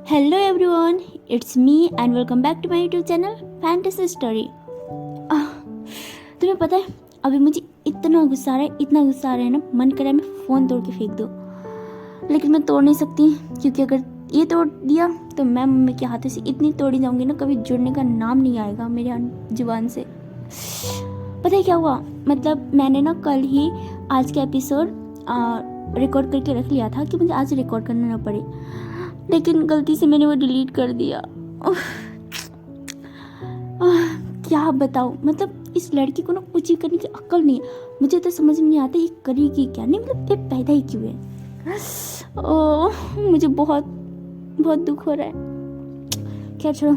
Hello everyone, it's me and welcome back to my YouTube channel fantasy story. तुम्हें पता है अभी मुझे इतना गुस्सा आ रहा है ना, मन कर रहा है मैं फ़ोन तोड़ के फेंक दूँ, लेकिन मैं तोड़ नहीं सकती क्योंकि अगर ये तोड़ दिया तो मैं मम्मी के हाथों से इतनी तोड़ी जाऊंगी ना, कभी जुड़ने का नाम नहीं आएगा मेरे जुबान से। पता है क्या हुआ, मतलब मैंने ना कल ही आज का एपिसोड रिकॉर्ड करके रख लिया था कि मुझे आज रिकॉर्ड करना ना पड़े, लेकिन गलती से मैंने वो डिलीट कर दिया। क्या बताऊँ, मतलब इस लड़की को ना कुछ ही करने की अक्ल नहीं है। मुझे तो समझ में नहीं आता ये करेगी क्या, नहीं मतलब ये पैदा ही क्यों है। मुझे बहुत बहुत दुख हो रहा है। क्या छोड़ो,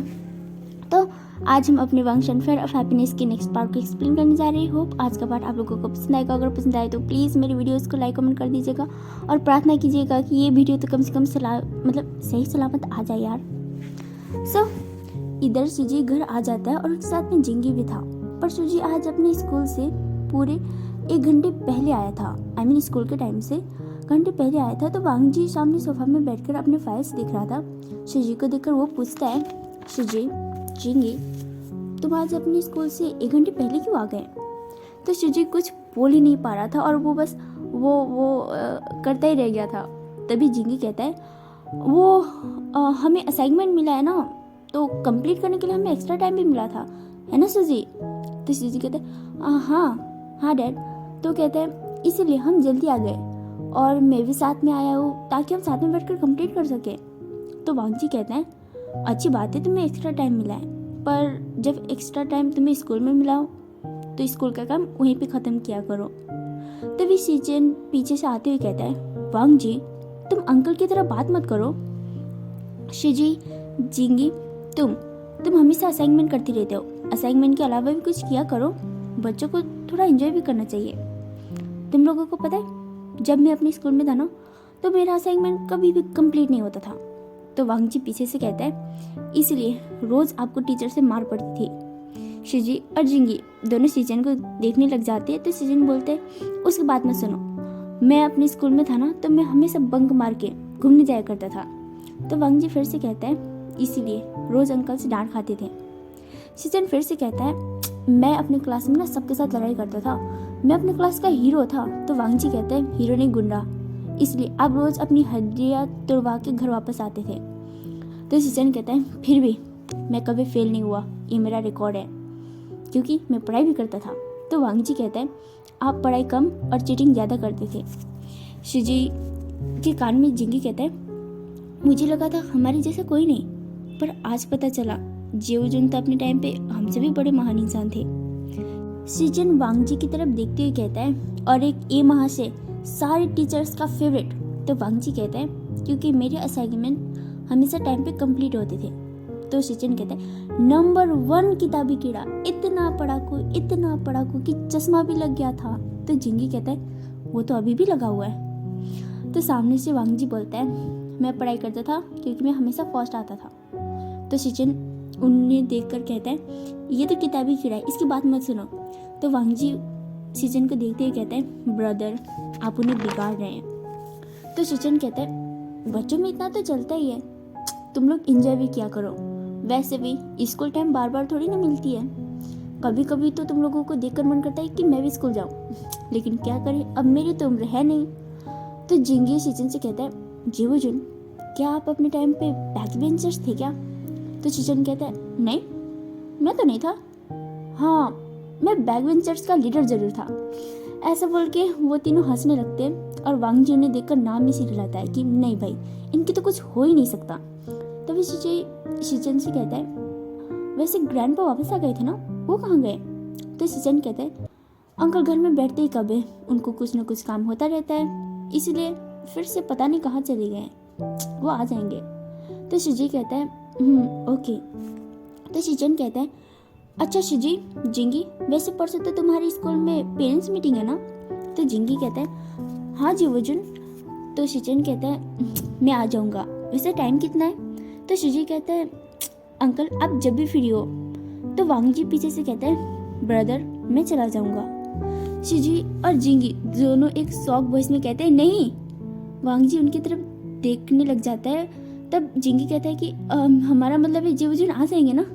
तो आज हम अपने फंक्शन फेयर ऑफ हैप्पीनेस के नेक्स्ट पार्ट को एक्सप्लेन करने जा रहे हैं। होप आज का पार्ट आप लोगों को पसंद आएगा। अगर पसंद आए तो प्लीज़ मेरे वीडियोस को लाइक कमेंट कर दीजिएगा और प्रार्थना कीजिएगा कि ये वीडियो तो कम से कम सही सलामत आ जाए यार। इधर सुजी घर आ जाता है और उसके साथ में जिंगी भी था, पर सुजी आज अपने स्कूल से पूरे 1 घंटे पहले आया था। स्कूल के टाइम से घंटे पहले आया था। तो वांग जी सामने सोफा में बैठकर अपने फाइल्स देख रहा था। सुजी को देखकर वो पूछता है, सुजी जिंगी तुम आज अपने स्कूल से 1 घंटे पहले क्यों आ गए? तो सुजी कुछ बोल ही नहीं पा रहा था और वो बस वो करता ही रह गया था। तभी जिंगी कहता है, हमें असाइनमेंट मिला है ना, तो कंप्लीट करने के लिए हमें एक्स्ट्रा टाइम भी मिला था, है ना सुजी? तो सुजी कहता है हाँ डैड। तो कहता है इसीलिए हम जल्दी आ गए और मैं भी साथ में आया हूँ ताकि हम साथ में बैठकर कंप्लीट कर सके। तो वांग जी कहते हैं अच्छी बात है तुम्हें एक्स्ट्रा टाइम मिला है, पर जब एक्स्ट्रा टाइम तुम्हें स्कूल में मिला हो तो स्कूल का काम वहीं पे ख़त्म किया करो। तभी सीजन पीछे से आते हुए कहता है, वांग जी तुम अंकल की तरह बात मत करो। शिजी जिंगी तुम हमेशा असाइनमेंट करती रहते हो, असाइनमेंट के अलावा भी कुछ किया करो, बच्चों को थोड़ा एंजॉय भी करना चाहिए। तुम लोगों को पता है जब मैं अपने स्कूल में था ना, तो मेरा असाइनमेंट कभी भी कंप्लीट नहीं होता था। तो वांग जी पीछे से कहता है इसलिए रोज आपको टीचर से मार पड़ती थी। शिजी और जिंगी दोनों सीजन को देखने लग जाते हैं। तो सीजन बोलते हैं उसकी बात मत सुनो, मैं अपने स्कूल में था ना तो मैं हमेशा बंक मार के घूमने जाया करता था। तो वांग जी फिर से कहता है इसीलिए रोज अंकल से डांट खाते थे। सीजन फिर से कहता है मैं अपने क्लास में ना सबके साथ लड़ाई करता था, मैं अपने क्लास का हीरो था। तो वांग जी कहते हैं हीरो नहीं गुंडा, इसलिए आप रोज अपनी हड्डियां तोड़वा के घर वापस आते थे। तो सीजन कहता है फिर भी मैं कभी फेल नहीं हुआ, ये मेरा रिकॉर्ड है क्योंकि मैं पढ़ाई भी करता था। तो वांग जी कहता है आप पढ़ाई कम और चीटिंग ज़्यादा करते थे। शिजी के कान में जिंगी कहता है मुझे लगा था हमारे जैसा कोई नहीं, पर आज पता चला जेवजुन तो अपने टाइम पे हमसे भी बड़े महान इंसान थे। सीजन वांग जी की तरफ देखते हुए कहता है और एक ए महा से सारे टीचर्स का फेवरेट। तो वांग जी कहता है क्योंकि मेरे असाइनमेंट हमेशा टाइम पे कंप्लीट होते थे। तो सीजन कहता है नंबर 1 किताबी कीड़ा, इतना पढ़ाकू कि चश्मा भी लग गया था। तो जिंगी कहता है वो तो अभी भी लगा हुआ है। तो सामने से वांग जी बोलता है मैं पढ़ाई करता था क्योंकि मैं हमेशा फर्स्ट आता था। तो सीजन उन्हें देखकर कहता है ये तो किताबी कीड़ा है, इसकी बात मत सुनो। तो वांग जी सीजन को देखते हुए कहते हैं ब्रदर आप उन्हें बिगाड़ रहे हैं। तो सीजन कहता है बच्चों में इतना तो चलता ही है, तुम लोग एंजॉय भी किया करो, वैसे भी स्कूल टाइम बार बार थोड़ी ना मिलती है, कभी कभी तो तुम लोगों को देखकर मन करता है कि मैं भी स्कूल जाऊँ, लेकिन क्या करें अब मेरी तो उम्र है नहीं। तो जिंगी सीजन से कहता है जीवजुन क्या आप अपने टाइम पे बैक बेंचर्स थे क्या? तो सीजन कहता है नहीं मैं तो नहीं था, हाँ मैं बैक बेंचर्स का लीडर जरूर था। ऐसा बोल के वो तीनों हंसने लगते हैं और वांग जी उन्हें देखकर नाम ही सिर हिलाता है कि नहीं भाई इनकी तो कुछ हो ही नहीं सकता। तभी सीजन से कहता है वैसे ग्रैंडपा वापस आ गए थे ना, वो कहाँ गए? तो सीजन कहता है अंकल घर में बैठते ही कब है, उनको कुछ न कुछ काम होता रहता है, इसलिए फिर से पता नहीं कहाँ चले गए, वो आ जाएंगे। तो शिजी कहता है ओके। तो सीजन कहता है अच्छा शिजी जिंगी वैसे परसों तो तुम्हारे स्कूल में पेरेंट्स मीटिंग है ना? तो जिंगी कहता है हाँ जीवजुन। तो सीजन कहता है मैं आ जाऊँगा, वैसे टाइम कितना है? तो शिजी कहता है अंकल आप जब भी फ्री हो। तो वांग जी पीछे से कहता है ब्रदर मैं चला जाऊँगा। शिजी और जिंगी दोनों एक शॉक वॉइस में कहते हैं नहीं। वांग जी उनकी तरफ देखने लग जाता है तब जिंगी कहता है कि हमारा मतलब है जीव जन आ जाएंगे ना,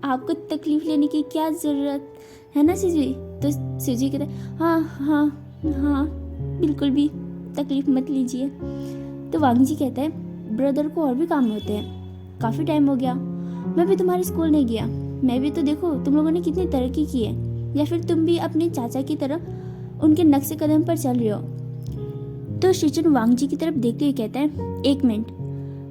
आपको तकलीफ लेने की क्या ज़रूरत है ना सुजी। तो सुजी कहता है हाँ हाँ हाँ बिल्कुल भी तकलीफ मत लीजिए। तो वांग जी कहता है ब्रदर को और भी काम होते हैं, काफ़ी टाइम हो गया मैं भी तुम्हारे स्कूल नहीं गया, मैं भी तो देखो तुम लोगों ने कितनी तरक्की की है, या फिर तुम भी अपने चाचा की तरह उनके नक्शे कदम पर चल रहे हो। तो शिचन वांग जी की तरफ देखते हुए कहता है एक मिनट,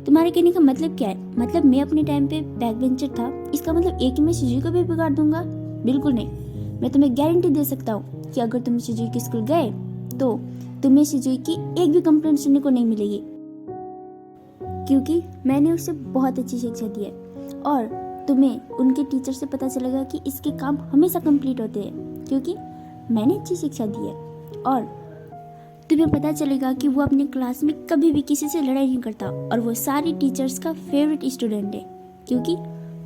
तुम्हारे कहने का मतलब क्या है? मतलब मैं अपने टाइम पे बैक बेंचर था, इसका मतलब एक ही मैं शिजू को भी बिगाड़ दूंगा? बिल्कुल नहीं, मैं तुम्हें गारंटी दे सकता हूँ कि अगर तुम शिजू के स्कूल गए तो तुम्हें शिजू की एक भी कंप्लेंट सुनने को नहीं मिलेगी, क्योंकि मैंने उसे बहुत अच्छी शिक्षा दी है और तुम्हें उनके टीचर से पता चलेगा कि इसके काम हमेशा कंप्लीट होते हैं क्योंकि मैंने अच्छी शिक्षा दी है। और तुम्हें पता चलेगा कि वो अपने क्लास में कभी भी किसी से लड़ाई नहीं करता और वो सारी टीचर्स का फेवरेट स्टूडेंट है क्योंकि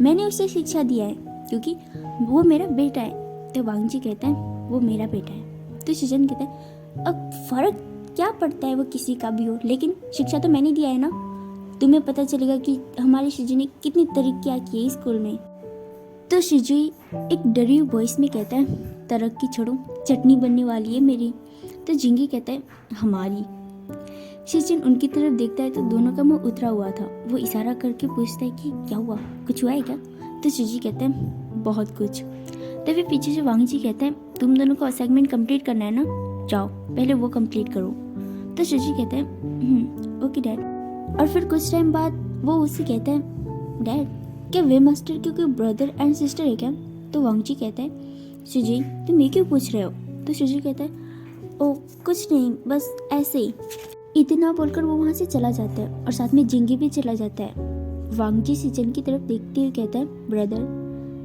मैंने उसे शिक्षा दिया है, क्योंकि वो मेरा बेटा है। तो वांग जी कहते हैं वो मेरा बेटा है। तो शिजन कहता है अब फर्क क्या पड़ता है वो किसी का भी हो, लेकिन शिक्षा तो मैंने दिया है ना, तुम्हें पता चलेगा कि हमारे शिजू ने कितनी तरक्की की है स्कूल में। तो शिजू एक डरी हुई वॉइस में कहता है तरक्की छोड़ो, चटनी बनने वाली है मेरी। तो जिंगी कहता है हमारी। शिजन उनकी तरफ देखता है तो दोनों का मुंह उतरा हुआ था। वो इशारा करके पूछता है कि क्या हुआ, कुछ हुआ है क्या? तो शिजू कहता है बहुत कुछ। तो फिर पीछे से वांग जी कहते हैं तुम दोनों को असाइनमेंट कंप्लीट करना है ना, जाओ पहले वो कंप्लीट करो। तो शिजू कहते हैं ओके डैड। और फिर कुछ टाइम बाद वो उससे कहता है डैड क्या वे मास्टर के कोई ब्रदर एंड सिस्टर है क्या? तो वांग जी कहता है शिजी तुम ये क्यों पूछ रहे हो? तो शिजू कहता है ओ कुछ नहीं, बस ऐसे ही। इतना बोलकर वो वहाँ से चला जाता है और साथ में जिंगी भी चला जाता है। वांग जी शिजन की तरफ देखते हुए कहता है ब्रदर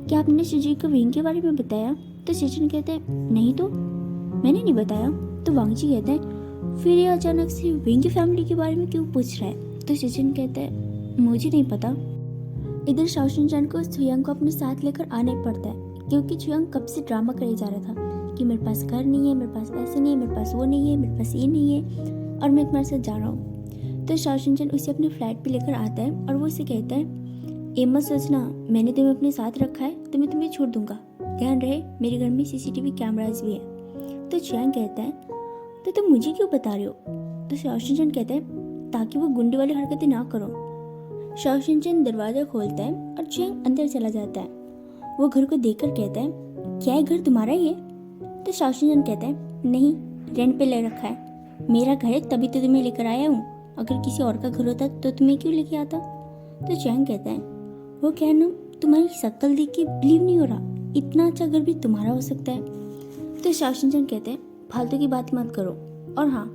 क्या आपने शिजी को विंग के बारे में बताया? तो शिजन कहता है नहीं तो मैंने नहीं बताया। तो वांग जी कहता है फिर ये अचानक से विंग की फैमिली के बारे में क्यों पूछ रहा है? तो शिजन कहता है मुझे नहीं पता। इधर शाओशिन को छुयांग को अपने साथ लेकर आना पड़ता है क्योंकि छुयांग कब से ड्रामा करे जा रहा था कि मेरे पास घर नहीं है, मेरे पास पैसे नहीं है, मेरे पास वो नहीं है, मेरे पास ये नहीं है और मैं तुम्हारे साथ जा रहा हूँ। तो शाओशिन उसे अपने फ्लैट पे लेकर आता है और वो उसे कहता है ए मत सोचना मैंने तुम्हें अपने साथ रखा है तो मैं तुम्हें छोड़ दूंगा, ध्यान रहे मेरे घर में सीसीटीवी कैमराज भी है। तो चियांग कहता है तो तुम मुझे क्यों बता रहे हो? तो शाओशिन कहता है ताकि वो गुंडे वाली हरकतें ना करो। शाओशिन दरवाज़ा खोलता है और चियांग अंदर चला जाता है। वो घर को देखकर कहता है क्या ये घर तुम्हारा ही है? तो शाओशिन कहता है नहीं, रेंट पे ले रखा है, मेरा घर है तभी तो तुम्हें लेकर आया हूँ, अगर किसी और का घर होता तो तुम्हें क्यों लेके आता? तो चियांग कहता है वो क्या ना तुम्हारी शक्ल देख के बिलीव नहीं हो रहा, इतना अच्छा घर भी तुम्हारा हो सकता है। तो शाओशिन कहते हैं फालतू की बात मत करो, और हाँ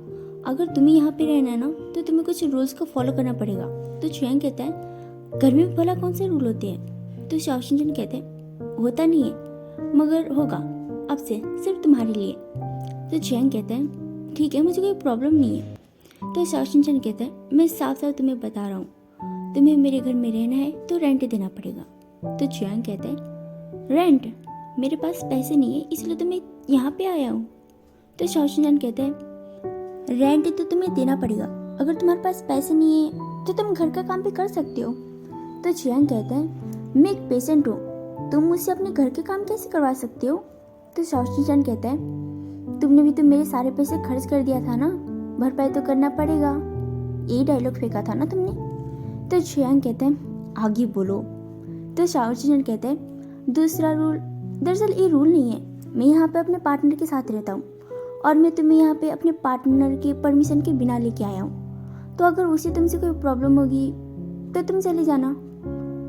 अगर तुम्हें यहाँ पे रहना है ना तो तुम्हें कुछ रूल्स को फॉलो करना पड़ेगा। तो चियांग कहता है घर में भला कौन से रूल होते हैं? तो शाओशिन कहते हैं होता नहीं है मगर होगा अब से सिर्फ तुम्हारे लिए। तो चियांग कहता है ठीक है मुझे कोई प्रॉब्लम नहीं है। तो शाओशिन कहता है मैं साफ साफ तुम्हें बता रहा हूँ, तुम्हें मेरे घर में रहना है तो रेंट देना पड़ेगा। तो चियांग कहता है रेंट? मेरे पास पैसे नहीं है इसलिए तो मैं यहाँ पे आया हूँ। तो शाओशिन कहता है रेंट तो तुम्हें देना पड़ेगा, अगर तुम्हारे पास पैसे नहीं है तो तुम घर का काम भी कर सकते हो। तो चियांग कहता है मैं एक पेशेंट हूँ, तुम मुझसे अपने घर के काम कैसे करवा सकते हो? तो शाओशिन कहता है तुमने भी तो मेरे सारे पैसे खर्च कर दिया था ना, भरपाई तो करना पड़ेगा, यही डायलॉग फेंका था ना तुमने। तो चियांग कहता है आगे बोलो। तो शाओशिन कहता है दूसरा रूल, दरअसल ये रूल नहीं है, मैं यहाँ पे अपने पार्टनर के साथ रहता हूँ और मैं तुम्हें यहाँ पे अपने पार्टनर के परमिशन के बिना लेके आया हूँ, तो अगर उसे तुमसे कोई प्रॉब्लम होगी तो तुम चले जाना।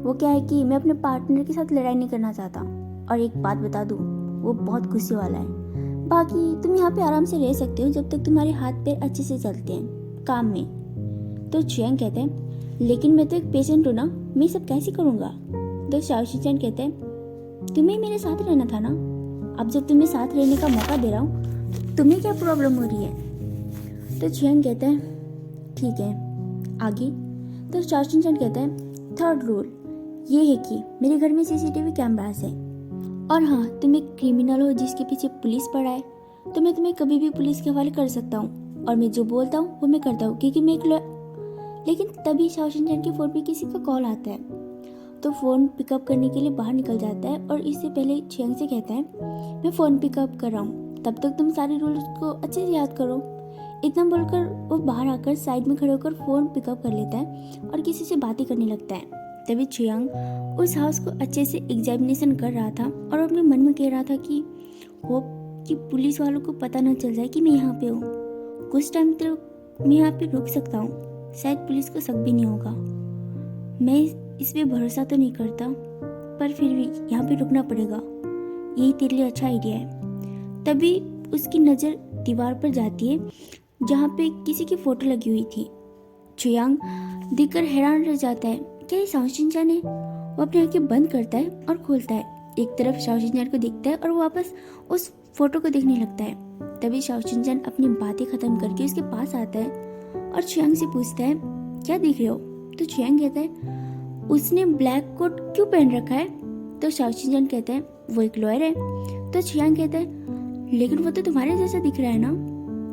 वो क्या है कि मैं अपने पार्टनर के साथ लड़ाई नहीं करना चाहता, और एक बात बता दूँ वो बहुत गुस्से वाला है। बाकी तुम यहाँ पे आराम से रह सकते हो जब तक तुम्हारे हाथ पैर अच्छे से चलते हैं काम में। तो चियांग कहते हैं लेकिन मैं तो एक पेशेंट हूँ ना, मैं सब कैसे करूँगा? तो शाओशिन कहते हैं तुम्हें मेरे साथ रहना था ना, अब जब तुम्हें साथ रहने का मौका दे रहा हूँ तुम्हें क्या प्रॉब्लम हो रही है? तो चियांग कहता है ठीक है आगे। तो शाओशिन कहता है थर्ड रूल ये है कि मेरे घर में सीसीटीवी कैमरास है, और हाँ तुम एक क्रिमिनल हो जिसके पीछे पुलिस पड़ा है तो मैं तुम्हें कभी भी पुलिस के हवाले कर सकता हूँ, और मैं जो बोलता हूँ वो मैं करता हूँ क्योंकि मैं एक लेकिन तभी शाओशिनचैन के फ़ोन पे किसी का कॉल आता है, तो फ़ोन पिकअप करने के लिए बाहर निकल जाता है और इससे पहले छियांग से कहता है, मैं फ़ोन पिकअप कर रहा हूँ, तब तक तुम सारे रूल्स को अच्छे से याद करो। इतना बोलकर वो बाहर आकर साइड में खड़े होकर फ़ोन पिकअप कर लेता है और किसी से बातें करने लगता है। तभी छियांग उस हाउस को अच्छे से एग्जामिनेशन कर रहा था और अपने मन में कह रहा था कि होप कि पुलिस वालों को पता न चल जाए कि मैं यहाँ पे हूँ। कुछ टाइम तक मैं यहाँ पे रुक सकता हूँ, शायद पुलिस को शक भी नहीं होगा। मैं इस पे भरोसा तो नहीं करता, पर फिर भी यहाँ पे रुकना पड़ेगा, यही तेरे लिए अच्छा आइडिया है। तभी उसकी नज़र दीवार पर जाती है जहाँ पे किसी की फ़ोटो लगी हुई थी। छियांग देखकर हैरान रह जाता है, क्या ये शाओशिनचैन है? वो अपनी आंखें बंद करता है और खोलता है, एक तरफ शाओशिनचैन को देखता है और वो वापस उस फोटो को देखने लगता है। तभी शाओशिनचैन अपनी बातें खत्म करके उसके पास आता है और छियांग से पूछता है, क्या देख रहे हो? तो छियांग कहता है, उसने ब्लैक कोट क्यों पहन रखा है? तो शाओशिनचैन कहता है, वो एक लॉयर है। तो छियांग कहता है, लेकिन वो तो तुम्हारे जैसा दिख रहा है ना?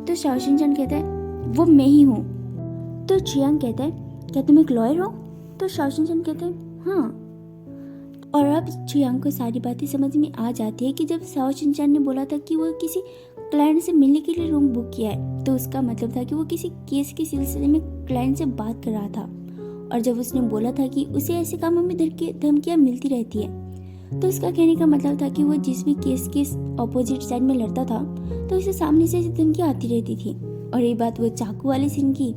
तो शाओशिनचैन कहता है, वो मैं ही हूँ। तो छियांग कहता है, क्या तुम एक लॉयर हो? तो शाओशिनचैन कहता है, हाँ। और अब छियांग को सारी बातें समझ में आ जाती है कि जब शाओशिनचैन ने बोला था कि वो किसी क्लाइंट से मिलने के लिए रूम बुक किया है, तो उसका मतलब था कि वो किसी केस के सिलसिले में क्लाइंट से बात कर रहा था। और जब उसने बोला था कि उसे ऐसे कामों में धमकियाँ मिलती रहती है, तो उसका कहने का मतलब था कि वो जिस भी केस के ऑपोजिट साइड में लड़ता था, तो उसे सामने से ऐसी धमकियाँ आती रहती थी। और ये बात वो चाकू वाले सीन की,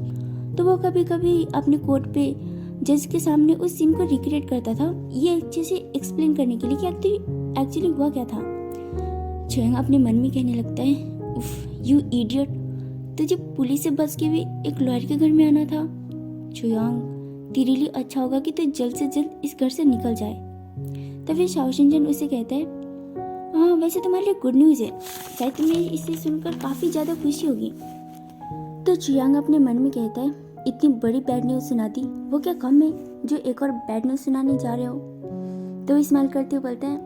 तो वो कभी कभी अपने कोर्ट पे जज के सामने उस सीन को रिक्रिएट करता था, ये अच्छे से एक्सप्लेन करने के लिए कि एक्चुअली हुआ क्या था। छियांग अपने मन में कहने लगता है, उफ यू इडियट, तुझे पुलिस से बच के भी एक लॉयर के घर में आना था। छियांग, तेरे लिए अच्छा होगा कि तू जल्द से जल्द इस घर से निकल जाए। तभी शाओशिनचैन उसे कहता है, हाँ वैसे तुम्हारे लिए गुड न्यूज़ है, शायद तुम्हें इसे सुनकर काफ़ी ज़्यादा खुशी होगी। तो छियांग अपने मन में कहता है, इतनी बड़ी बैड न्यूज़ सुना दी, वो क्या कम है जो एक और बैड न्यूज़ सुनाने जा रहे हो? तो स्माइल करते हुए बोलता है,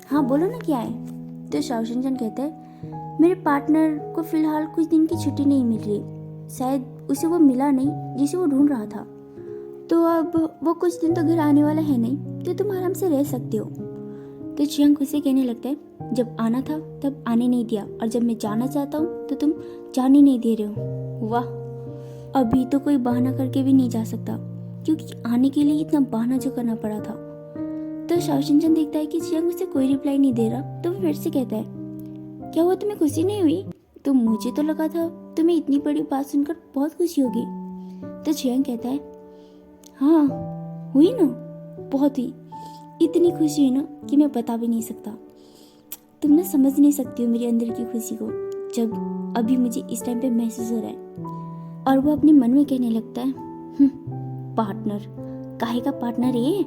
हाँ बोलो ना क्या है? तो शाओशिनचैन कहता है, मेरे पार्टनर को फिलहाल कुछ दिन की छुट्टी नहीं मिल रही, शायद उसे वो मिला नहीं जिसे वो ढूंढ रहा था, तो अब वो कुछ दिन तो घर आने वाला है नहीं, तो तुम आराम से रह सकते हो। तो छियांग खुद से कहने लगता है, जब आना था तब आने नहीं दिया, और जब मैं जाना चाहता हूँ तो तुम जाने नहीं दे रहे हो। वाह, अभी तो कोई बहाना करके भी नहीं जा सकता, क्योंकि आने के लिए इतना बहाना जो करना पड़ा था। तो शाओशिनचैन देखता है कि छियांग उसे कोई रिप्लाई नहीं दे रहा, तो वो फिर से कहता है, क्या हुआ, तुम्हें खुशी नहीं हुई? तो मुझे तो लगा था तुम्हें इतनी बड़ी बात सुनकर बहुत खुशी होगी। तो छियांग कहता है, हाँ हुई ना, बहुत हुई, इतनी खुशी हुई ना कि मैं बता भी नहीं सकता। तुम ना समझ नहीं सकती हो मेरे अंदर की खुशी को, जब अभी मुझे इस टाइम पे महसूस हो रहा है। और वो अपने मन में कहने लगता है, पार्टनर, काहे का पार्टनर ये,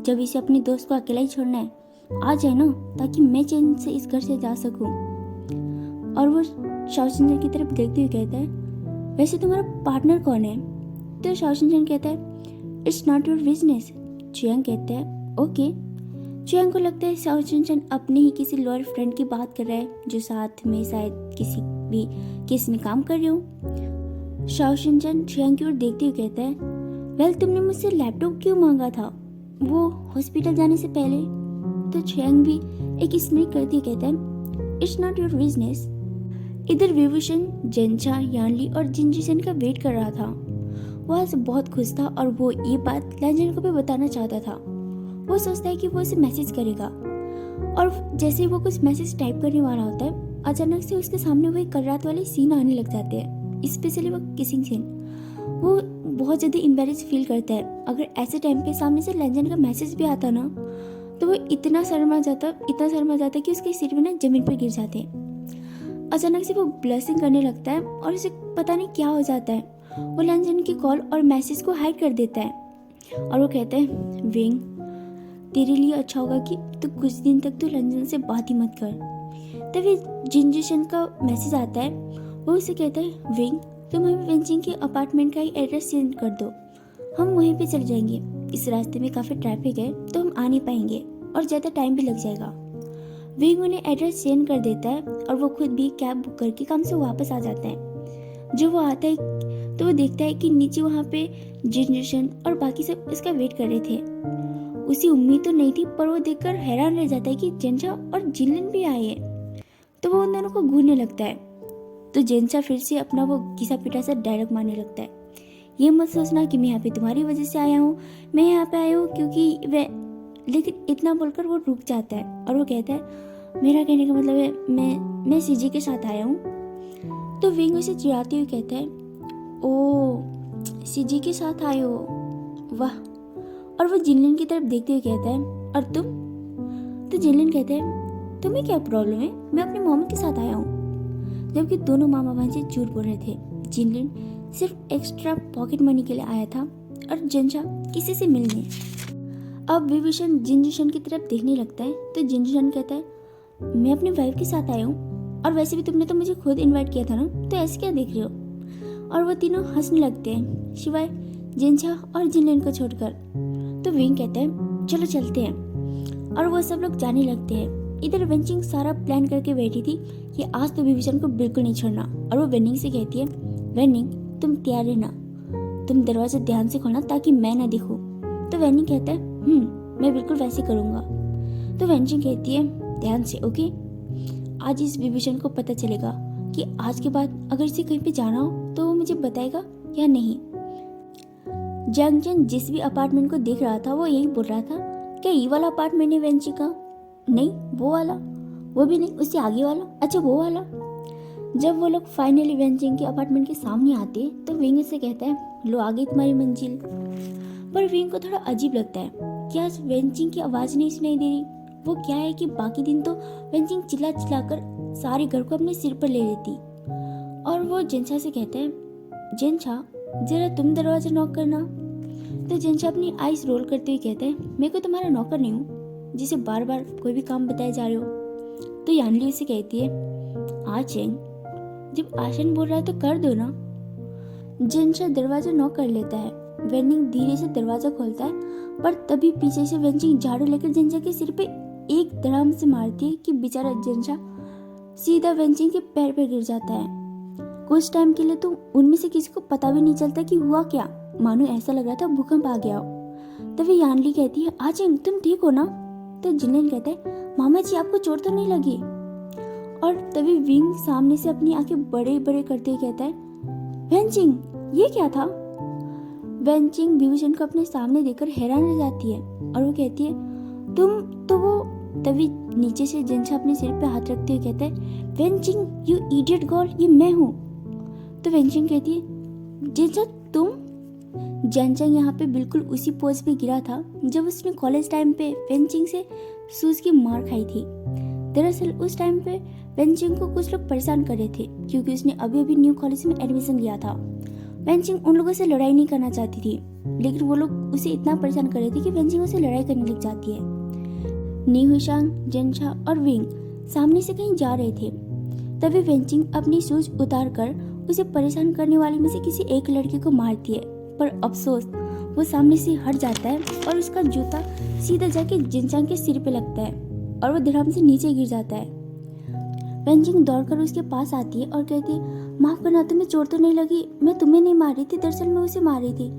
जब इसे अपने दोस्त को अकेला ही छोड़ना है, आ जाए ना, ताकि मैं चैन से इस घर से जा सकूं। और वो शाओशिनचैन की तरफ देखते हुए कहता है, वैसे तुम्हारा पार्टनर कौन है? तो शाओशिनचैन कहता है, इट्स नॉट योर बिजनेस। छियांग कहता है, ओके। छियांग को लगता है शाओशिनचैन अपने ही किसी लॉयर फ्रेंड की बात कर रहा है, जो साथ में शायद किसी भी केस में काम कर रहे हो। शाओशिनचैन छियांग की ओर देखते हुए कहता है, वेल तुमने मुझसे लैपटॉप क्यों मांगा था, वो हॉस्पिटल जाने से पहले? तो छियांग भी एक स्माइल करते हुए कहता है, इट्स नॉट योर बिजनेस। इधर विभूषण जेंचा, यानली और जिनजीशन का वेट कर रहा था। वो आज बहुत खुश था और वो ये बात लैंजन को भी बताना चाहता था। वो सोचता है कि वो उसे मैसेज करेगा, और जैसे ही वो कुछ मैसेज टाइप करने वाला होता है, अचानक से उसके सामने वही कल रात वाले सीन आने लग जाते हैं, स्पेशली वो किसिंग सीन। वो बहुत ज़्यादा एम्बैरेस फील करता है। अगर ऐसे टाइम पे सामने से लैंजन का मैसेज भी आता ना, तो वो इतना शर्मा जाता कि उसके सिर में ना जमीन पर गिर जाते हैं। अचानक से वो ब्लशिंग करने लगता है और उसे पता नहीं क्या हो जाता है। वो लैंजन की कॉल और मैसेज को हाइड कर देता है और वो कहता है, विंग, तेरे लिए अच्छा होगा कि तू कुछ दिन तक तो लैंजन से बात ही मत कर। तभी जिनजीशन का मैसेज आता है। वो उसे कहता है, विंग, तुम हमें वेंचिंग के अपार्टमेंट का ही एड्रेस सेंड कर दो, हम वहीं पे चले जाएंगे। इस रास्ते में काफ़ी ट्रैफिक है तो हम आ नहीं पाएंगे और ज़्यादा टाइम भी लग जाएगा। विंग उन्हें एड्रेस सेंड कर देता है और वो खुद भी कैब बुक करके काम से वापस आ जाता है। जो वो आता है तो वो देखता है कि नीचे वहाँ पे जनरेशन और बाकी सब इसका वेट कर रहे थे। उसे उम्मीद तो नहीं थी, पर वो देखकर हैरान रह जाता है कि जेंचा और जिनलिन भी आए हैं। तो वो उन दोनों को घूरने लगता है। तो जेंचा फिर से अपना वो घिसा पिटा सा डायलॉग मारने लगता है, ये मत सोचना कि मैं यहाँ पे तुम्हारी वजह से आया हूँ, मैं यहाँ पे आया हूँ क्योंकि वे। लेकिन इतना बोलकर वो रुक जाता है और वो कहता है, मेरा कहने का मतलब है मैं सीजी के साथ आया हूँ। तो विंग उसे चिढ़ाते हुए कहता है, ओ सीजी के साथ आए हो, वाह। और वो जिनलिन की तरफ देखते हुए कहता है, और तुम? तो जिनलिन कहता है, तुम्हें क्या प्रॉब्लम है, मैं अपने मामा के साथ आया हूँ। जबकि दोनों मामा भांजे झूठ बोल रहे थे। जिनलिन सिर्फ एक्स्ट्रा पॉकेट मनी के लिए आया था और जेंचा किसी से मिलने। अब विभीषण जिनजुशन की तरफ देखने लगता है। तो जिनजुशन कहता है, मैं अपनी वाइफ के साथ आया हूँ, और वैसे भी तुमने तो मुझे खुद इनवाइट किया था ना, तो ऐसे क्या देख रहे हो। और वो तीनों हंसने लगते हैं, सिवाय जेंचा और जिनलिन को छोड़कर। तो विंग कहता है, चलो चलते हैं। और वो सब लोग जाने लगते हैं। इधर वेंचिंग सारा प्लान करके बैठी थी कि आज तो विभीषण को बिल्कुल नहीं छोड़ना। और वो वेनिंग से कहती है, वेनिंग तुम तैयार रहना, तुम दरवाजा ध्यान से खोलना ताकि मैं ना दिखूं। तो वेनिंग कहता है, मैं बिल्कुल वैसे करूंगा। तो वेंचिंग कहती है, ध्यान से, ओके। आज इस विभीषण को पता चलेगा कि आज के बाद अगर इसे कहीं पे जाना हो तो वो मुझे बताएगा या नहीं। जंगजन जिस भी अपार्टमेंट को देख रहा था वो यही बोल रहा था, क्या ये वाला अपार्टमेंट है वेंची का? नहीं, वो वाला। वो भी नहीं, उससे आगे वाला। अच्छा, वो वाला। जब वो लोग फाइनली वेंचिंग के अपार्टमेंट के सामने आते तो विंग से कहता है, लो आ गई तुम्हारी मंजिल। पर विंग को थोड़ा अजीब लगता है, क्या वेंचिंग की आवाज नहीं सुनाई दे रही। वो क्या है कि बाकी दिन तो वेंचिंग चिल्ला चिल्लाकर सारे घर को अपने सिर पर ले लेती। और वो जेंचा से कहता है, जेंचा जरा तुम दरवाजा नॉक करना। तो जेंचा अपनी आईज रोल करते हुए कहता है, मैं कोई तुम्हारा नौकर नहीं हूँ जिसे बार बार कोई भी काम बताए जा रहे हो। तो यानली उसे कहती है, आचेंग जब आशन बोल रहा है तो कर दो ना। जेंचा दरवाजा नॉक कर लेता है। वेनिंग धीरे से दरवाजा खोलता है, पर तभी पीछे से वेंचिंग झाड़ू लेकर जेंचा के सिर पे एक धड़ाम से मारती है कि बेचारा जेंचा सीधा वेंचिंग के पैर पे गिर जाता है। कुछ टाइम के लिए तो उनमें से किसी को पता भी नहीं चलता कि हुआ क्या, मानो ऐसा लग रहा था भूकंप आ गया हो। तभी यानली कहती है, आचेंग तुम ठीक हो ना? तो जिनलिन कहता है, मामा जी आपको चोट तो नहीं लगी? और तभी विंग सामने से अपनी आंखें बड़े बड़े करते हुए कहता है, वेंचिंग ये क्या था? वेंचिंग विभीषण को अपने सामने देखकर हैरान रह जाती है और वो कहती है, तुम तो वो। तभी नीचे से जेंचा अपने सिर पे हाथ रखते हुए कहता है, वेंचिंग यू इडियट गर्ल, ये मैं हूँ। तो वेंचिंग कहती है, जेंचा तुम? जेंचा यहाँ पे बिल्कुल उसी पोज पे गिरा था जब उसने कॉलेज टाइम पे वेंचिंग से सूज की मार खाई थी। दरअसल उस टाइम पे वेंचिंग को कुछ लोग परेशान कर रहे थे क्योंकि उसने अभी अभी न्यू कॉलेज में एडमिशन लिया था। वेंचिंग उन लोगों से लड़ाई नहीं करना चाहती थी, लेकिन वो लोग उसे इतना परेशान कर रहे थे कि वेंचिंग उसे लड़ाई करने लग जाती है। नीहुशांग, जेंचा और विंग सामने से कहीं जा रहे थे। तभी वेंचिंग अपनी शूज उतार कर उसे परेशान करने वाले में से किसी एक लड़के को मारती है, पर अफसोस वो सामने से हट जाता है और उसका जूता सीधा जाके जेंचा के सिर पे लगता है और वो धड़ाम से नीचे गिर जाता है। वेंचिंग दौड़कर उसके पास आती है और कहती है, माफ करना, तुम्हें चोट तो नहीं लगी? मैं तुम्हें नहीं मार रही थी, दरअसल मैं उसे मार रही थी।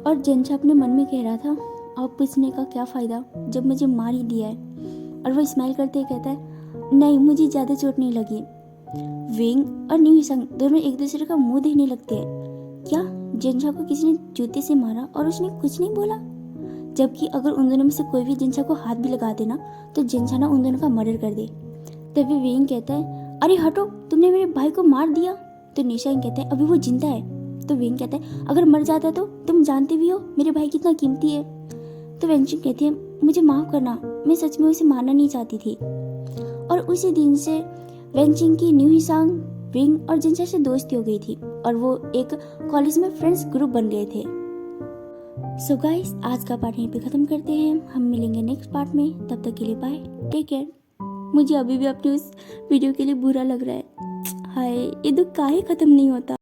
और जेंचा अपने मन में कह रहा था, अब पूछने का क्या फायदा जब मुझे मार ही दिया है। और वो स्माइल करते हुए कहता है, नहीं मुझे ज्यादा चोट नहीं लगी। विंग और नीहुशांग दोनों एक दूसरे का मुंह देखने लगते हैं। क्या जेंचा को किसी ने जूते से मारा और उसने कुछ नहीं बोला? जबकि अगर उन दोनों में से कोई भी जेंचा को हाथ भी लगा देना तो जेंचा ना उन दोनों का मर्डर कर दे। तभी विंग कहता है, अरे हटो, तुमने मेरे भाई को मार दिया। तो नीहुशांग कहते हैं, अभी वो जिंदा है। तो विंग कहता है, अगर मर जाता तो? तुम जानते भी हो मेरे भाई कितना कीमती है। तो वेंचिंग कहती है, मुझे माफ करना, मैं सच में उसे मारना नहीं चाहती थी। और उसी दिन से वेंचिंग की न्यूहिसांग, विंग और जेंचा से दोस्ती हो गई थी और वो एक कॉलेज में फ्रेंड्स ग्रुप बन गए थे। सो गाइस, आज का पार्ट यहीं पे खत्म करते हैं। हम मिलेंगे नेक्स्ट पार्ट में, तब तक के लिए बाय, टेक केयर। मुझे अभी भी अपने उस वीडियो के लिए बुरा लग रहा है। हाय, ये दुख काहे खत्म नहीं होता।